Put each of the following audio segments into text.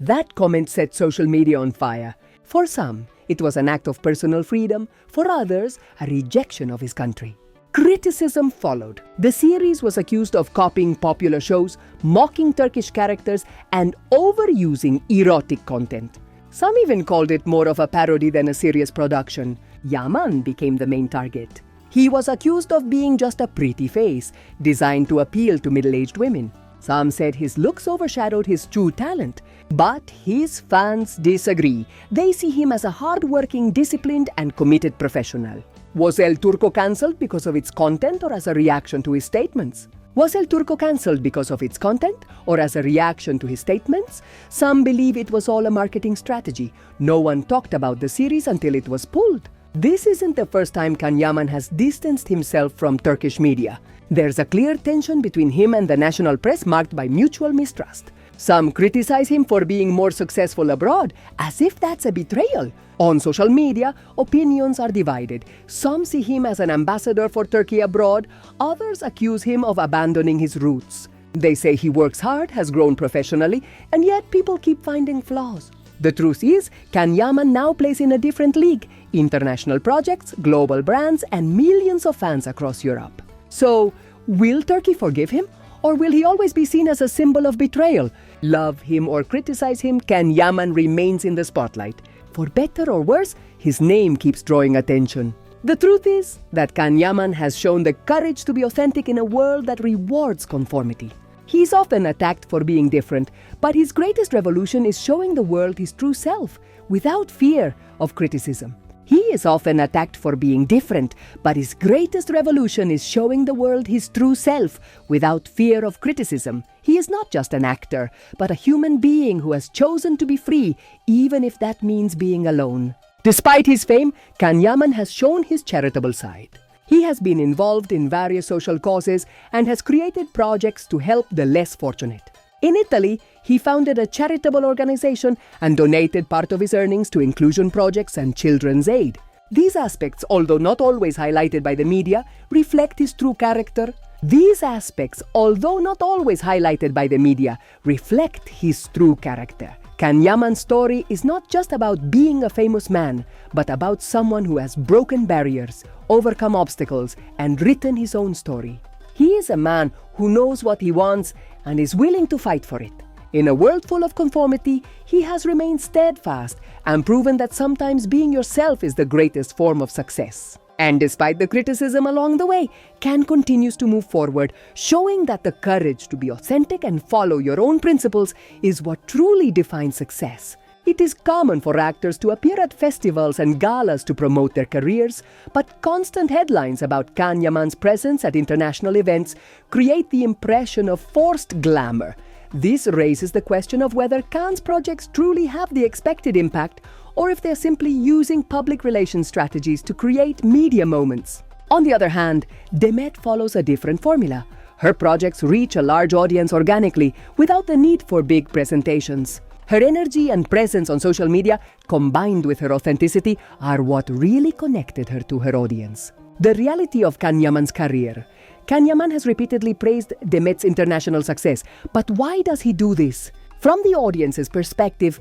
That comment set social media on fire. For some, it was an act of personal freedom, for others, a rejection of his country. Criticism followed. The series was accused of copying popular shows, mocking Turkish characters, and overusing erotic content. Some even called it more of a parody than a serious production. Yaman became the main target. He was accused of being just a pretty face, designed to appeal to middle-aged women. Some said his looks overshadowed his true talent, but his fans disagree. They see him as a hard-working, disciplined, and committed professional. Was El Turco cancelled because of its content or as a reaction to his statements? Was El Turco cancelled because of its content or as a reaction to his statements? Some believe it was all a marketing strategy. No one talked about the series until it was pulled. This isn't the first time Can Yaman has distanced himself from Turkish media. There's a clear tension between him and the national press marked by mutual mistrust. Some criticize him for being more successful abroad, as if that's a betrayal. On social media, opinions are divided. Some see him as an ambassador for Turkey abroad, others accuse him of abandoning his roots. They say he works hard, has grown professionally, and yet people keep finding flaws. The truth is, Can Yaman now plays in a different league: international projects, global brands, and millions of fans across Europe. So, will Turkey forgive him? Or will he always be seen as a symbol of betrayal? Love him or criticize him, Can Yaman remains in the spotlight. For better or worse, his name keeps drawing attention. The truth is that Can Yaman has shown the courage to be authentic in a world that rewards conformity. He's often attacked for being different, but his greatest revolution is showing the world his true self, without fear of criticism. He is often attacked for being different, but his greatest revolution is showing the world his true self, without fear of criticism. He is not just an actor, but a human being who has chosen to be free, even if that means being alone. Despite his fame, Can Yaman has shown his charitable side. He has been involved in various social causes and has created projects to help the less fortunate. In Italy, he founded a charitable organization and donated part of his earnings to inclusion projects and children's aid. These aspects, although not always highlighted by the media, reflect his true character. These aspects, although not always highlighted by the media, reflect his true character. Can Yaman's story is not just about being a famous man, but about someone who has broken barriers, overcome obstacles, and written his own story. He is a man who knows what he wants and is willing to fight for it. In a world full of conformity, he has remained steadfast and proven that sometimes being yourself is the greatest form of success. And despite the criticism along the way, Can continues to move forward, showing that the courage to be authentic and follow your own principles is what truly defines success. It is common for actors to appear at festivals and galas to promote their careers, but constant headlines about Can Yaman's presence at international events create the impression of forced glamour. This raises the question of whether Can's projects truly have the expected impact, or if they're simply using public relations strategies to create media moments. On the other hand, Demet follows a different formula. Her projects reach a large audience organically, without the need for big presentations. Her energy and presence on social media, combined with her authenticity, are what really connected her to her audience. The reality of Can Yaman's career. Can Yaman has repeatedly praised Demet's international success, but why does he do this? From the audience's perspective,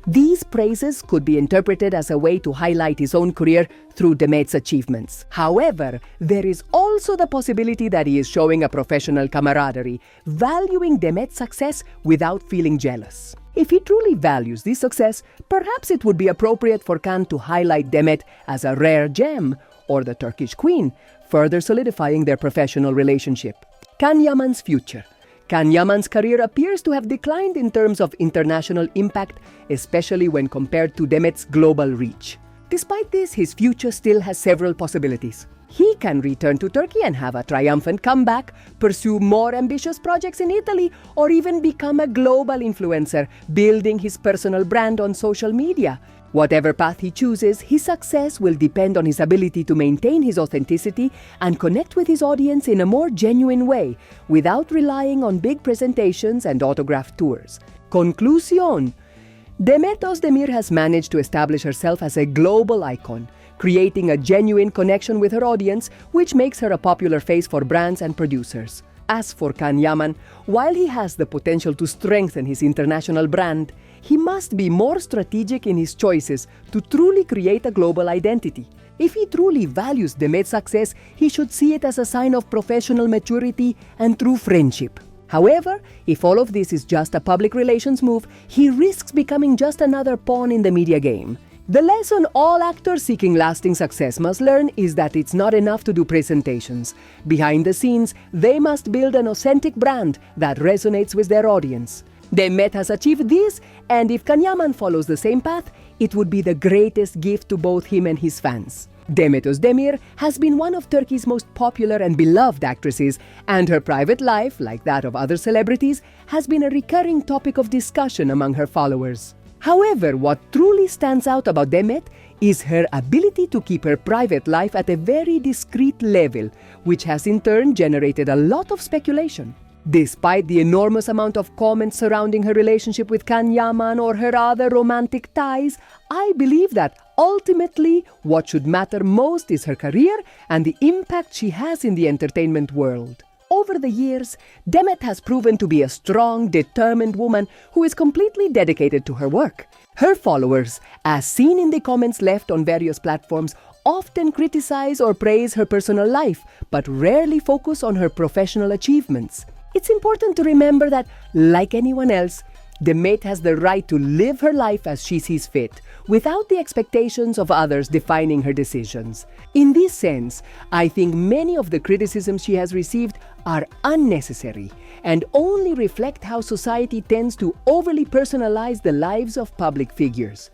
these praises could be interpreted as a way to highlight his own career through Demet's achievements. However, there is also the possibility that he is showing a professional camaraderie, valuing Demet's success without feeling jealous. If he truly values this success, perhaps it would be appropriate for Can to highlight Demet as a rare gem or the Turkish queen, further solidifying their professional relationship. Can Yaman's future. Can Yaman's career appears to have declined in terms of international impact, especially when compared to Demet's global reach. Despite this, his future still has several possibilities. He can return to Turkey and have a triumphant comeback, pursue more ambitious projects in Italy, or even become a global influencer, building his personal brand on social media. Whatever path he chooses, his success will depend on his ability to maintain his authenticity and connect with his audience in a more genuine way, without relying on big presentations and autograph tours. Conclusion: Demet Özdemir has managed to establish herself as a global icon, creating a genuine connection with her audience, which makes her a popular face for brands and producers. As for Can Yaman, while he has the potential to strengthen his international brand, he must be more strategic in his choices to truly create a global identity. If he truly values Demet's success, he should see it as a sign of professional maturity and true friendship. However, if all of this is just a public relations move, he risks becoming just another pawn in the media game. The lesson all actors seeking lasting success must learn is that it's not enough to do presentations. Behind the scenes, they must build an authentic brand that resonates with their audience. Demet has achieved this, and if Can Yaman follows the same path, it would be the greatest gift to both him and his fans. Demet Özdemir has been one of Turkey's most popular and beloved actresses, and her private life, like that of other celebrities, has been a recurring topic of discussion among her followers. However, what truly stands out about Demet is her ability to keep her private life at a very discreet level, which has in turn generated a lot of speculation. Despite the enormous amount of comments surrounding her relationship with Can Yaman or her other romantic ties, I believe that ultimately what should matter most is her career and the impact she has in the entertainment world. Over the years, Demet has proven to be a strong, determined woman who is completely dedicated to her work. Her followers, as seen in the comments left on various platforms, often criticize or praise her personal life, but rarely focus on her professional achievements. It's important to remember that, like anyone else, Demet has the right to live her life as she sees fit, without the expectations of others defining her decisions. In this sense, I think many of the criticisms she has received are unnecessary and only reflect how society tends to overly personalize the lives of public figures.